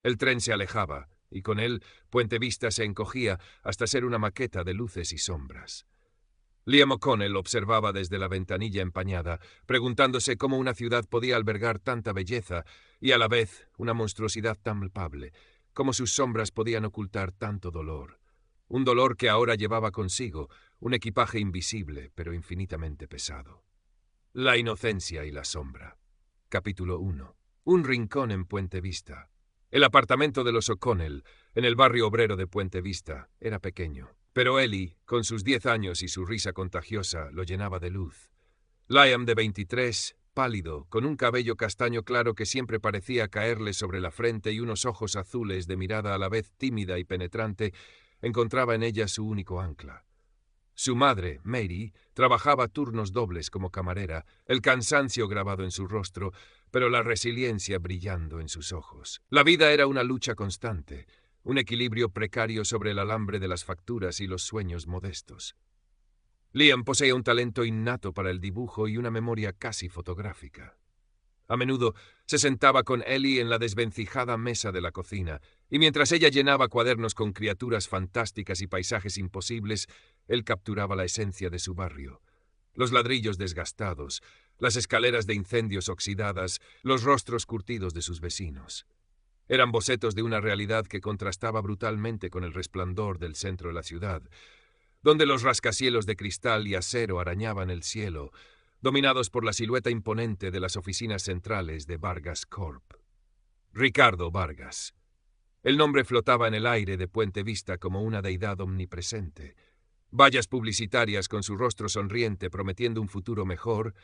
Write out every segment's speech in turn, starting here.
El tren se alejaba, y con él Puente Vista se encogía hasta ser una maqueta de luces y sombras. Liam O'Connell observaba desde la ventanilla empañada, preguntándose cómo una ciudad podía albergar tanta belleza y a la vez una monstruosidad tan palpable, cómo sus sombras podían ocultar tanto dolor. Un dolor que ahora llevaba consigo, un equipaje invisible pero infinitamente pesado. La inocencia y la sombra. Capítulo 1. Un rincón en Puente Vista. El apartamento de los O'Connell, en el barrio obrero de Puente Vista, era pequeño. Pero Ellie, con sus 10 años y su risa contagiosa, lo llenaba de luz. Liam, de 23, pálido, con un cabello castaño claro que siempre parecía caerle sobre la frente y unos ojos azules de mirada a la vez tímida y penetrante, encontraba en ella su único ancla. Su madre, Mary, trabajaba turnos dobles como camarera, el cansancio grabado en su rostro, pero la resiliencia brillando en sus ojos. La vida era una lucha constante, un equilibrio precario sobre el alambre de las facturas y los sueños modestos. Liam poseía un talento innato para el dibujo y una memoria casi fotográfica. A menudo se sentaba con Ellie en la desvencijada mesa de la cocina, y mientras ella llenaba cuadernos con criaturas fantásticas y paisajes imposibles, él capturaba la esencia de su barrio. Los ladrillos desgastados, las escaleras de incendios oxidadas, los rostros curtidos de sus vecinos. Eran bocetos de una realidad que contrastaba brutalmente con el resplandor del centro de la ciudad, donde los rascacielos de cristal y acero arañaban el cielo, dominados por la silueta imponente de las oficinas centrales de Vargas Corp. Ricardo Vargas. El nombre flotaba en el aire de Puente Vista como una deidad omnipresente. Vallas publicitarias con su rostro sonriente prometiendo un futuro mejor,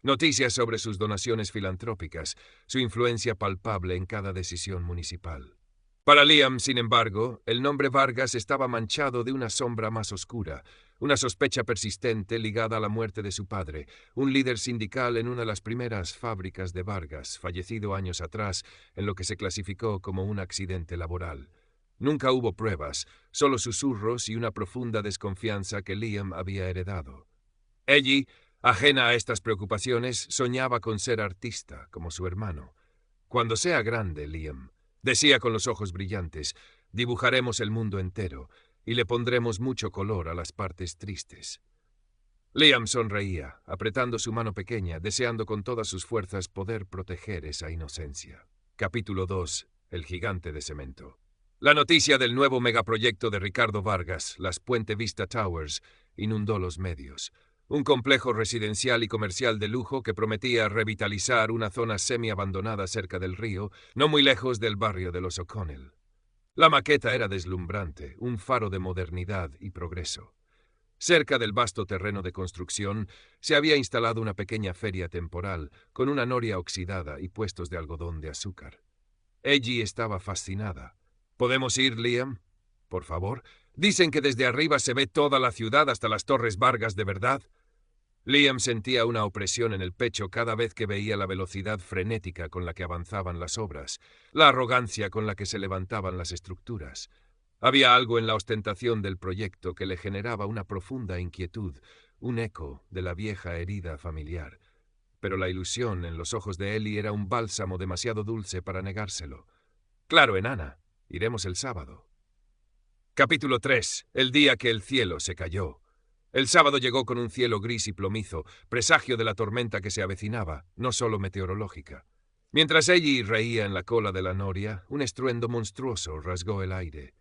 noticias sobre sus donaciones filantrópicas, su influencia palpable en cada decisión municipal. Para Liam, sin embargo, el nombre Vargas estaba manchado de una sombra más oscura, una sospecha persistente ligada a la muerte de su padre, un líder sindical en una de las primeras fábricas de Vargas, fallecido años atrás en lo que se clasificó como un accidente laboral. Nunca hubo pruebas, solo susurros y una profunda desconfianza que Liam había heredado. Ellie, ajena a estas preocupaciones, soñaba con ser artista, como su hermano. Cuando sea grande, Liam, decía con los ojos brillantes, dibujaremos el mundo entero y le pondremos mucho color a las partes tristes. Liam sonreía, apretando su mano pequeña, deseando con todas sus fuerzas poder proteger esa inocencia. Capítulo 2. El gigante de cemento. La noticia del nuevo megaproyecto de Ricardo Vargas, las Puente Vista Towers, inundó los medios. Un complejo residencial y comercial de lujo que prometía revitalizar una zona semi-abandonada cerca del río, no muy lejos del barrio de los O'Connell. La maqueta era deslumbrante, un faro de modernidad y progreso. Cerca del vasto terreno de construcción se había instalado una pequeña feria temporal, con una noria oxidada y puestos de algodón de azúcar. Ellie estaba fascinada. ¿Podemos ir, Liam? Por favor. Dicen que desde arriba se ve toda la ciudad hasta las Torres Vargas de verdad. Liam sentía una opresión en el pecho cada vez que veía la velocidad frenética con la que avanzaban las obras, la arrogancia con la que se levantaban las estructuras. Había algo en la ostentación del proyecto que le generaba una profunda inquietud, un eco de la vieja herida familiar. Pero la ilusión en los ojos de Ellie era un bálsamo demasiado dulce para negárselo. Claro, enana. Iremos el sábado. Capítulo 3. El día que el cielo se cayó. El sábado llegó con un cielo gris y plomizo, presagio de la tormenta que se avecinaba, no solo meteorológica. Mientras Ellie reía en la cola de la noria, un estruendo monstruoso rasgó el aire.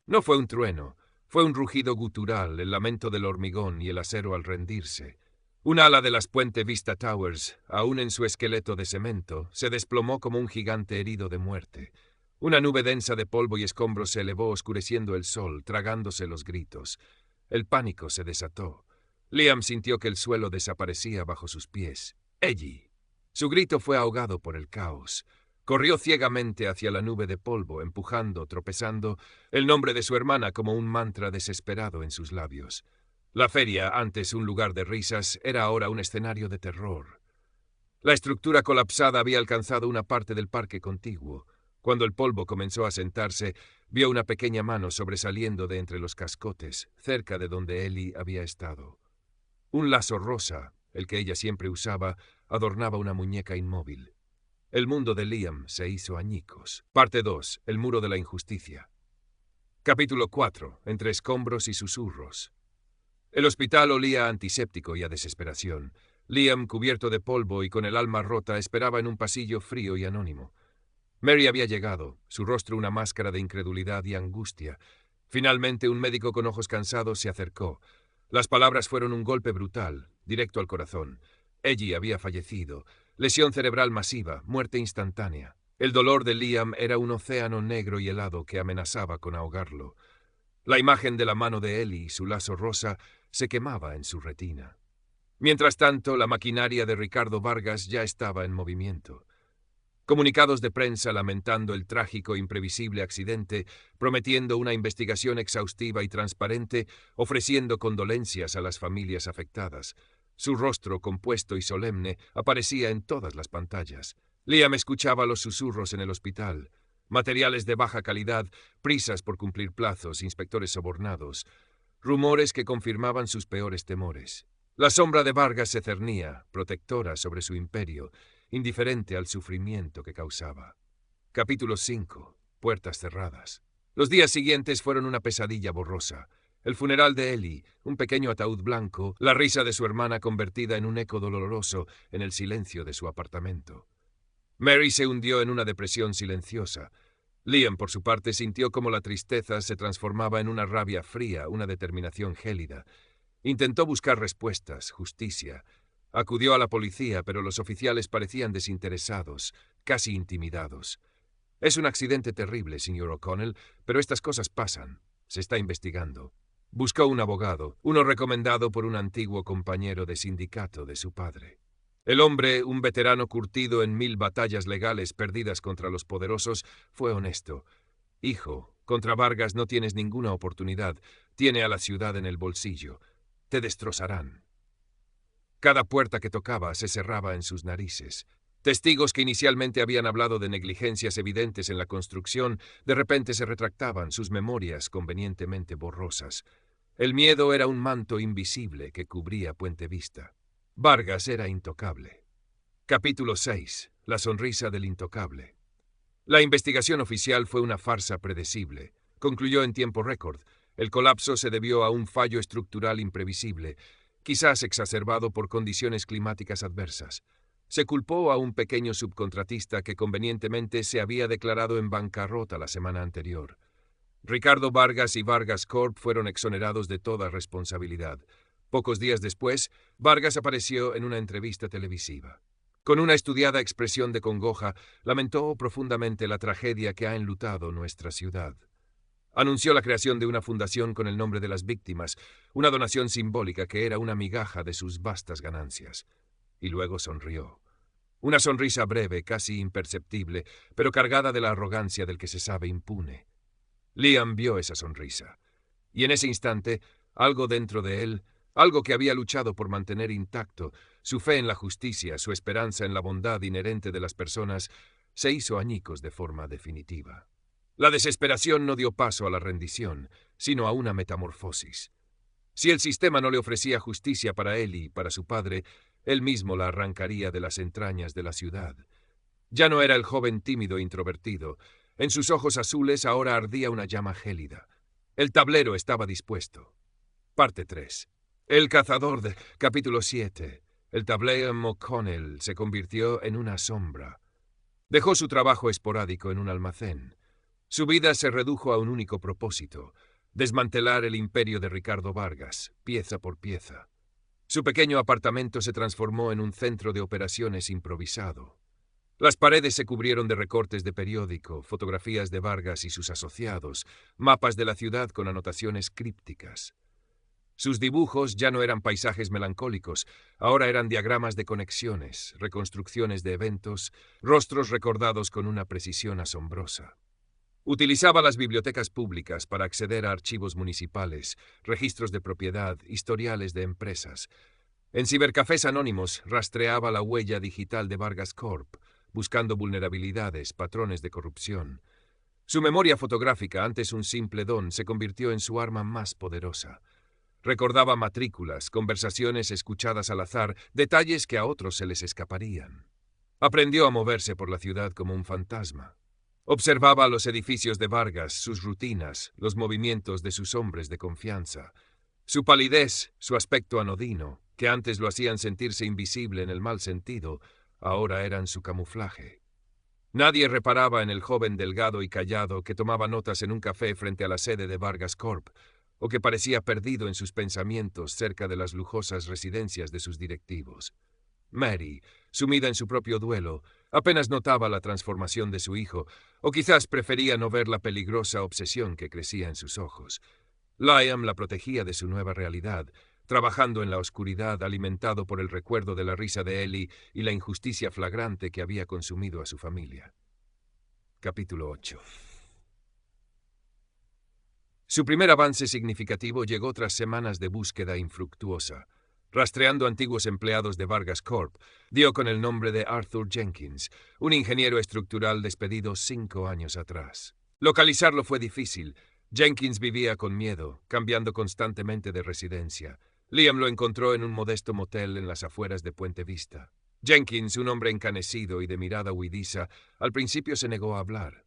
No fue un trueno, fue un rugido gutural, el lamento del hormigón y el acero al rendirse. Un ala de las Puente Vista Towers, aún en su esqueleto de cemento, se desplomó como un gigante herido de muerte. Una nube densa de polvo y escombros se elevó oscureciendo el sol, tragándose los gritos. El pánico se desató. Liam sintió que el suelo desaparecía bajo sus pies. Ellie. Su grito fue ahogado por el caos. Corrió ciegamente hacia la nube de polvo, empujando, tropezando, el nombre de su hermana como un mantra desesperado en sus labios. La feria, antes un lugar de risas, era ahora un escenario de terror. La estructura colapsada había alcanzado una parte del parque contiguo. Cuando el polvo comenzó a sentarse, vio una pequeña mano sobresaliendo de entre los cascotes, cerca de donde Ellie había estado. Un lazo rosa, el que ella siempre usaba, adornaba una muñeca inmóvil. El mundo de Liam se hizo añicos. Parte 2. El muro de la injusticia. Capítulo 4. Entre escombros y susurros. El hospital olía a antiséptico y a desesperación. Liam, cubierto de polvo y con el alma rota, esperaba en un pasillo frío y anónimo. Mary había llegado, su rostro una máscara de incredulidad y angustia. Finalmente, un médico con ojos cansados se acercó. Las palabras fueron un golpe brutal, directo al corazón. Ellie había fallecido. Lesión cerebral masiva, muerte instantánea. El dolor de Liam era un océano negro y helado que amenazaba con ahogarlo. La imagen de la mano de Ellie y su lazo rosa se quemaba en su retina. Mientras tanto, la maquinaria de Ricardo Vargas ya estaba en movimiento. Comunicados de prensa lamentando el trágico e imprevisible accidente, prometiendo una investigación exhaustiva y transparente, ofreciendo condolencias a las familias afectadas. Su rostro, compuesto y solemne, aparecía en todas las pantallas. Liam escuchaba los susurros en el hospital. Materiales de baja calidad, prisas por cumplir plazos, inspectores sobornados. Rumores que confirmaban sus peores temores. La sombra de Vargas se cernía, protectora sobre su imperio, indiferente al sufrimiento que causaba. Capítulo 5. Puertas cerradas. Los días siguientes fueron una pesadilla borrosa. El funeral de Ellie, un pequeño ataúd blanco, la risa de su hermana convertida en un eco doloroso en el silencio de su apartamento. Mary se hundió en una depresión silenciosa. Liam, por su parte, sintió como la tristeza se transformaba en una rabia fría, una determinación gélida. Intentó buscar respuestas, justicia. Acudió a la policía, pero los oficiales parecían desinteresados, casi intimidados. Es un accidente terrible, señor O'Connell, pero estas cosas pasan. Se está investigando. Buscó un abogado, uno recomendado por un antiguo compañero de sindicato de su padre. El hombre, un veterano curtido en 1000 batallas legales perdidas contra los poderosos, fue honesto. Hijo, contra Vargas no tienes ninguna oportunidad. Tiene a la ciudad en el bolsillo. Te destrozarán. Cada puerta que tocaba se cerraba en sus narices. Testigos que inicialmente habían hablado de negligencias evidentes en la construcción, de repente se retractaban, sus memorias convenientemente borrosas. El miedo era un manto invisible que cubría Puente Vista. Vargas era intocable. Capítulo 6. La sonrisa del intocable. La investigación oficial fue una farsa predecible. Concluyó en tiempo récord. El colapso se debió a un fallo estructural imprevisible, quizás exacerbado por condiciones climáticas adversas. Se culpó a un pequeño subcontratista que convenientemente se había declarado en bancarrota la semana anterior. Ricardo Vargas y Vargas Corp fueron exonerados de toda responsabilidad. Pocos días después, Vargas apareció en una entrevista televisiva. Con una estudiada expresión de congoja, lamentó profundamente la tragedia que ha enlutado nuestra ciudad. Anunció la creación de una fundación con el nombre de las víctimas, una donación simbólica que era una migaja de sus vastas ganancias. Y luego sonrió. Una sonrisa breve, casi imperceptible, pero cargada de la arrogancia del que se sabe impune. Liam vio esa sonrisa. Y en ese instante, algo dentro de él, algo que había luchado por mantener intacto, su fe en la justicia, su esperanza en la bondad inherente de las personas, se hizo añicos de forma definitiva. La desesperación no dio paso a la rendición, sino a una metamorfosis. Si el sistema no le ofrecía justicia para él y para su padre, él mismo la arrancaría de las entrañas de la ciudad. Ya no era el joven tímido e introvertido. En sus ojos azules ahora ardía una llama gélida. El tablero estaba dispuesto. Parte 3. El cazador de... Capítulo 7. El tablero O'Connell se convirtió en una sombra. Dejó su trabajo esporádico en un almacén. Su vida se redujo a un único propósito: desmantelar el imperio de Ricardo Vargas, pieza por pieza. Su pequeño apartamento se transformó en un centro de operaciones improvisado. Las paredes se cubrieron de recortes de periódico, fotografías de Vargas y sus asociados, mapas de la ciudad con anotaciones crípticas. Sus dibujos ya no eran paisajes melancólicos, ahora eran diagramas de conexiones, reconstrucciones de eventos, rostros recordados con una precisión asombrosa. Utilizaba las bibliotecas públicas para acceder a archivos municipales, registros de propiedad, historiales de empresas. En cibercafés anónimos rastreaba la huella digital de Vargas Corp, buscando vulnerabilidades, patrones de corrupción. Su memoria fotográfica, antes un simple don, se convirtió en su arma más poderosa. Recordaba matrículas, conversaciones escuchadas al azar, detalles que a otros se les escaparían. Aprendió a moverse por la ciudad como un fantasma. Observaba los edificios de Vargas, sus rutinas, los movimientos de sus hombres de confianza. Su palidez, su aspecto anodino, que antes lo hacían sentirse invisible en el mal sentido, ahora eran su camuflaje. Nadie reparaba en el joven delgado y callado que tomaba notas en un café frente a la sede de Vargas Corp, o que parecía perdido en sus pensamientos cerca de las lujosas residencias de sus directivos. Mary, sumida en su propio duelo, apenas notaba la transformación de su hijo, o quizás prefería no ver la peligrosa obsesión que crecía en sus ojos. Liam la protegía de su nueva realidad, trabajando en la oscuridad alimentado por el recuerdo de la risa de Ellie y la injusticia flagrante que había consumido a su familia. Capítulo 8. Su primer avance significativo llegó tras semanas de búsqueda infructuosa. Rastreando antiguos empleados de Vargas Corp, dio con el nombre de Arthur Jenkins, un ingeniero estructural despedido 5 años atrás. Localizarlo fue difícil. Jenkins vivía con miedo, cambiando constantemente de residencia. Liam lo encontró en un modesto motel en las afueras de Puente Vista. Jenkins, un hombre encanecido y de mirada huidiza, al principio se negó a hablar.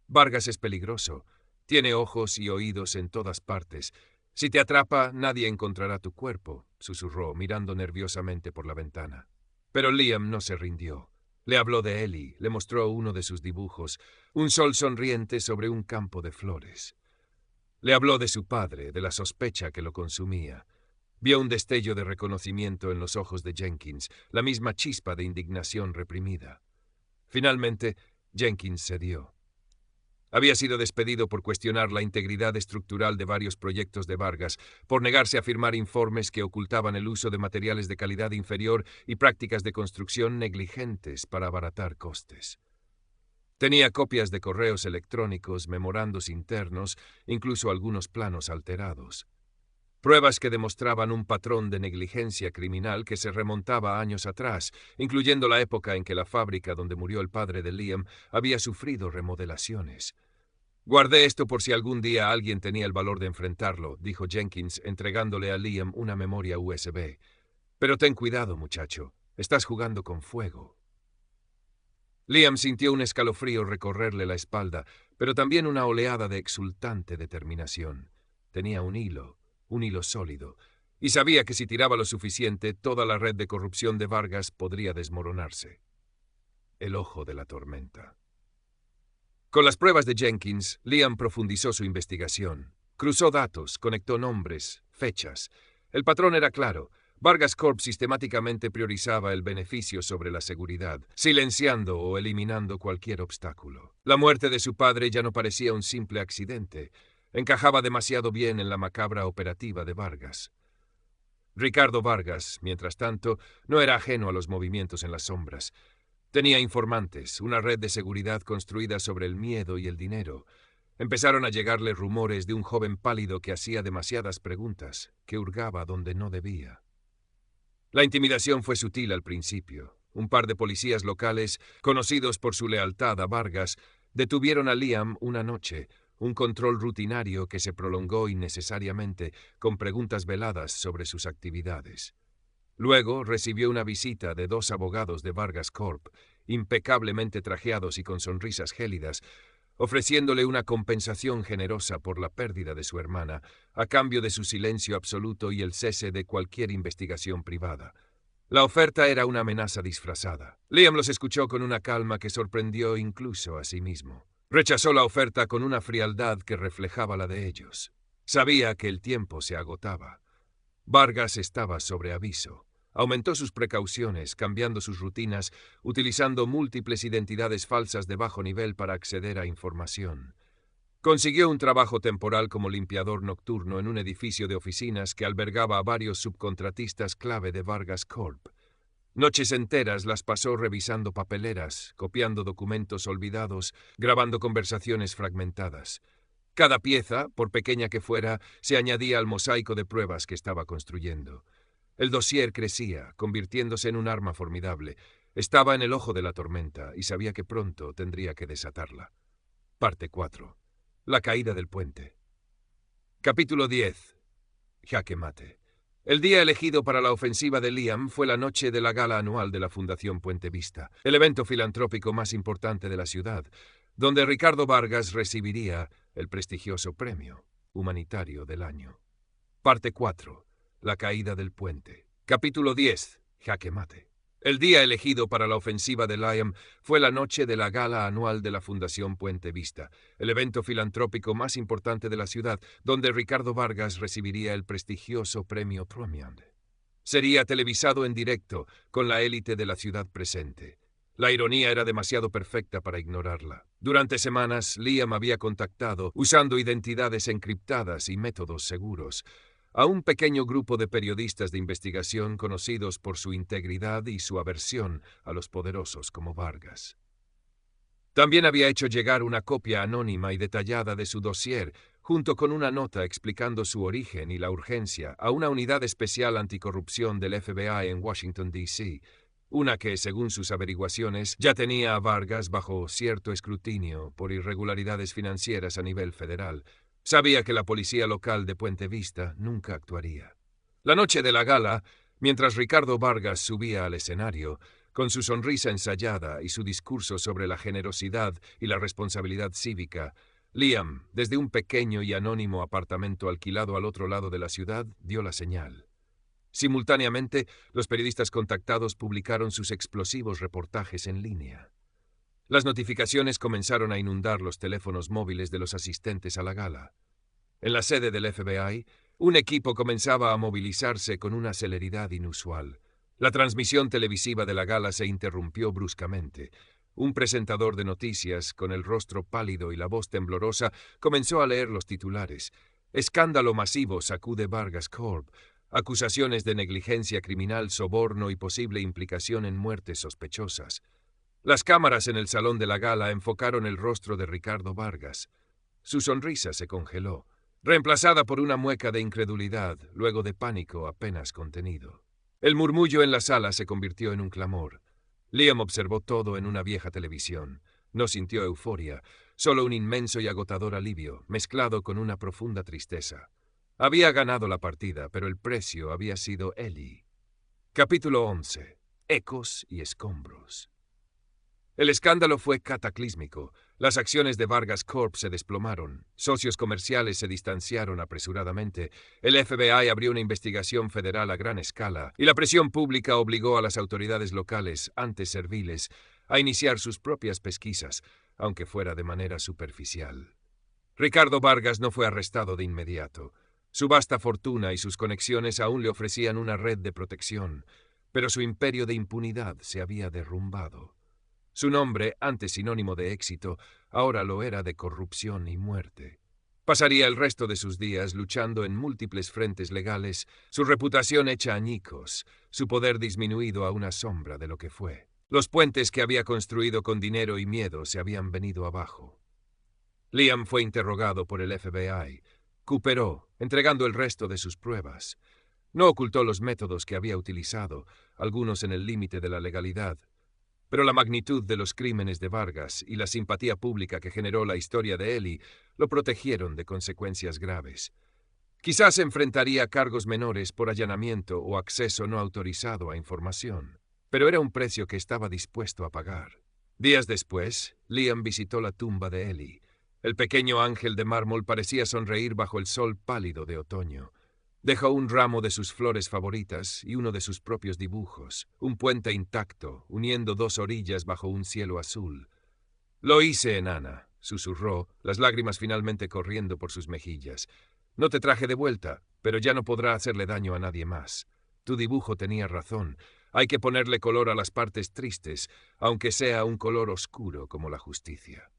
Vargas es peligroso. Tiene ojos y oídos en todas partes. Si te atrapa, nadie encontrará tu cuerpo, susurró, mirando nerviosamente por la ventana. Pero Liam no se rindió. Le habló de Ellie, le mostró uno de sus dibujos, un sol sonriente sobre un campo de flores. Le habló de su padre, de la sospecha que lo consumía. Vio un destello de reconocimiento en los ojos de Jenkins, la misma chispa de indignación reprimida. Finalmente, Jenkins cedió. Había sido despedido por cuestionar la integridad estructural de varios proyectos de Vargas, por negarse a firmar informes que ocultaban el uso de materiales de calidad inferior y prácticas de construcción negligentes para abaratar costes. Tenía copias de correos electrónicos, memorandos internos, incluso algunos planos alterados. Pruebas que demostraban un patrón de negligencia criminal que se remontaba años atrás, incluyendo la época en que la fábrica donde murió el padre de Liam había sufrido remodelaciones. Guardé esto por si algún día alguien tenía el valor de enfrentarlo, dijo Jenkins, entregándole a Liam una memoria USB. Pero ten cuidado, muchacho. Estás jugando con fuego. Liam sintió un escalofrío recorrerle la espalda, pero también una oleada de exultante determinación. Tenía un hilo sólido, y sabía que si tiraba lo suficiente, toda la red de corrupción de Vargas podría desmoronarse. El ojo de la tormenta. Con las pruebas de Jenkins, Liam profundizó su investigación. Cruzó datos, conectó nombres, fechas. El patrón era claro. Vargas Corp sistemáticamente priorizaba el beneficio sobre la seguridad, silenciando o eliminando cualquier obstáculo. La muerte de su padre ya no parecía un simple accidente. Encajaba demasiado bien en la macabra operativa de Vargas. Ricardo Vargas, mientras tanto, no era ajeno a los movimientos en las sombras. Tenía informantes, una red de seguridad construida sobre el miedo y el dinero. Empezaron a llegarle rumores de un joven pálido que hacía demasiadas preguntas, que hurgaba donde no debía. La intimidación fue sutil al principio. Un par de policías locales, conocidos por su lealtad a Vargas, detuvieron a Liam una noche, un control rutinario que se prolongó innecesariamente, con preguntas veladas sobre sus actividades. Luego recibió una visita de 2 abogados de Vargas Corp, impecablemente trajeados y con sonrisas gélidas, ofreciéndole una compensación generosa por la pérdida de su hermana, a cambio de su silencio absoluto y el cese de cualquier investigación privada. La oferta era una amenaza disfrazada. Liam los escuchó con una calma que sorprendió incluso a sí mismo. Rechazó la oferta con una frialdad que reflejaba la de ellos. Sabía que el tiempo se agotaba. Vargas estaba sobre aviso. Aumentó sus precauciones, cambiando sus rutinas, utilizando múltiples identidades falsas de bajo nivel para acceder a información. Consiguió un trabajo temporal como limpiador nocturno en un edificio de oficinas que albergaba a varios subcontratistas clave de Vargas Corp. Noches enteras las pasó revisando papeleras, copiando documentos olvidados, grabando conversaciones fragmentadas. Cada pieza, por pequeña que fuera, se añadía al mosaico de pruebas que estaba construyendo. El dossier crecía, convirtiéndose en un arma formidable. Estaba en el ojo de la tormenta y sabía que pronto tendría que desatarla. Parte 4. La caída del puente. Capítulo 10. Jaque mate. El día elegido para la ofensiva de Liam fue la noche de la gala anual de la Fundación Puente Vista, el evento filantrópico más importante de la ciudad, donde Ricardo Vargas recibiría el prestigioso premio humanitario del año. Parte 4. La caída del puente. Capítulo 10. Jaque mate. El día elegido para la ofensiva de Liam fue la noche de la gala anual de la Fundación Puente Vista, el evento filantrópico más importante de la ciudad, donde Ricardo Vargas recibiría el prestigioso premio Promiand. Sería televisado en directo, con la élite de la ciudad presente. La ironía era demasiado perfecta para ignorarla. Durante semanas, Liam había contactado, usando identidades encriptadas y métodos seguros, a un pequeño grupo de periodistas de investigación conocidos por su integridad y su aversión a los poderosos como Vargas. También había hecho llegar una copia anónima y detallada de su dossier, junto con una nota explicando su origen y la urgencia, a una unidad especial anticorrupción del FBI en Washington, D.C., una que, según sus averiguaciones, ya tenía a Vargas bajo cierto escrutinio por irregularidades financieras a nivel federal. Sabía que la policía local de Puente Vista nunca actuaría. La noche de la gala, mientras Ricardo Vargas subía al escenario, con su sonrisa ensayada y su discurso sobre la generosidad y la responsabilidad cívica, Liam, desde un pequeño y anónimo apartamento alquilado al otro lado de la ciudad, dio la señal. Simultáneamente, los periodistas contactados publicaron sus explosivos reportajes en línea. Las notificaciones comenzaron a inundar los teléfonos móviles de los asistentes a la gala. En la sede del FBI, un equipo comenzaba a movilizarse con una celeridad inusual. La transmisión televisiva de la gala se interrumpió bruscamente. Un presentador de noticias, con el rostro pálido y la voz temblorosa, comenzó a leer los titulares. Escándalo masivo sacude Vargas Corp. Acusaciones de negligencia criminal, soborno y posible implicación en muertes sospechosas. Las cámaras en el salón de la gala enfocaron el rostro de Ricardo Vargas. Su sonrisa se congeló, reemplazada por una mueca de incredulidad, luego de pánico apenas contenido. El murmullo en la sala se convirtió en un clamor. Liam observó todo en una vieja televisión. No sintió euforia, solo un inmenso y agotador alivio, mezclado con una profunda tristeza. Había ganado la partida, pero el precio había sido Ellie. Capítulo 11. Ecos y escombros. El escándalo fue cataclísmico. Las acciones de Vargas Corp se desplomaron. Socios comerciales se distanciaron apresuradamente. El FBI abrió una investigación federal a gran escala y la presión pública obligó a las autoridades locales, antes serviles, a iniciar sus propias pesquisas, aunque fuera de manera superficial. Ricardo Vargas no fue arrestado de inmediato. Su vasta fortuna y sus conexiones aún le ofrecían una red de protección, pero su imperio de impunidad se había derrumbado. Su nombre, antes sinónimo de éxito, ahora lo era de corrupción y muerte. Pasaría el resto de sus días luchando en múltiples frentes legales, su reputación hecha añicos, su poder disminuido a una sombra de lo que fue. Los puentes que había construido con dinero y miedo se habían venido abajo. Liam fue interrogado por el FBI. Cooperó, entregando el resto de sus pruebas. No ocultó los métodos que había utilizado, algunos en el límite de la legalidad. Pero la magnitud de los crímenes de Vargas y la simpatía pública que generó la historia de Ellie lo protegieron de consecuencias graves. Quizás enfrentaría cargos menores por allanamiento o acceso no autorizado a información, pero era un precio que estaba dispuesto a pagar. Días después, Liam visitó la tumba de Ellie. El pequeño ángel de mármol parecía sonreír bajo el sol pálido de otoño. Dejó un ramo de sus flores favoritas y uno de sus propios dibujos, un puente intacto, uniendo dos orillas bajo un cielo azul. «Lo hice, enana», susurró, las lágrimas finalmente corriendo por sus mejillas. «No te traje de vuelta, pero ya no podrá hacerle daño a nadie más. Tu dibujo tenía razón. Hay que ponerle color a las partes tristes, aunque sea un color oscuro como la justicia».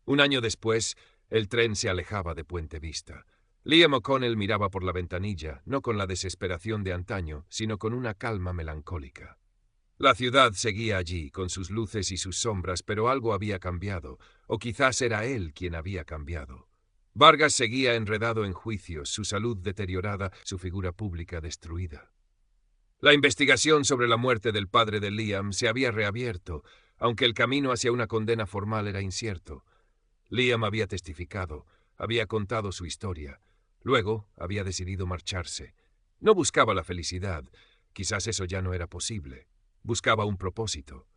Un año después, el tren se alejaba de Puente Vista. Liam O'Connell miraba por la ventanilla, no con la desesperación de antaño, sino con una calma melancólica. La ciudad seguía allí, con sus luces y sus sombras, pero algo había cambiado, o quizás era él quien había cambiado. Vargas seguía enredado en juicios, su salud deteriorada, su figura pública destruida. La investigación sobre la muerte del padre de Liam se había reabierto, aunque el camino hacia una condena formal era incierto. Liam había testificado, había contado su historia. Luego había decidido marcharse. No buscaba la felicidad, quizás eso ya no era posible. Buscaba un propósito.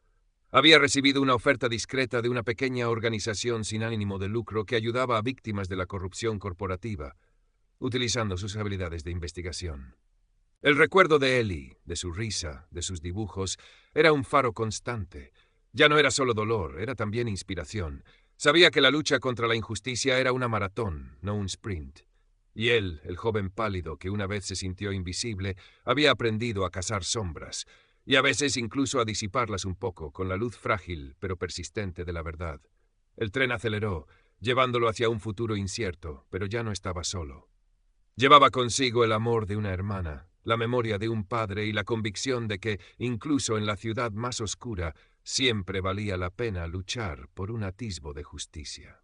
Había recibido una oferta discreta de una pequeña organización sin ánimo de lucro que ayudaba a víctimas de la corrupción corporativa, utilizando sus habilidades de investigación. El recuerdo de Ellie, de su risa, de sus dibujos, era un faro constante. Ya no era solo dolor, era también inspiración. Sabía que la lucha contra la injusticia era una maratón, no un sprint. Y él, el joven pálido que una vez se sintió invisible, había aprendido a cazar sombras, y a veces incluso a disiparlas un poco con la luz frágil pero persistente de la verdad. El tren aceleró, llevándolo hacia un futuro incierto, pero ya no estaba solo. Llevaba consigo el amor de una hermana, la memoria de un padre y la convicción de que, incluso en la ciudad más oscura, siempre valía la pena luchar por un atisbo de justicia.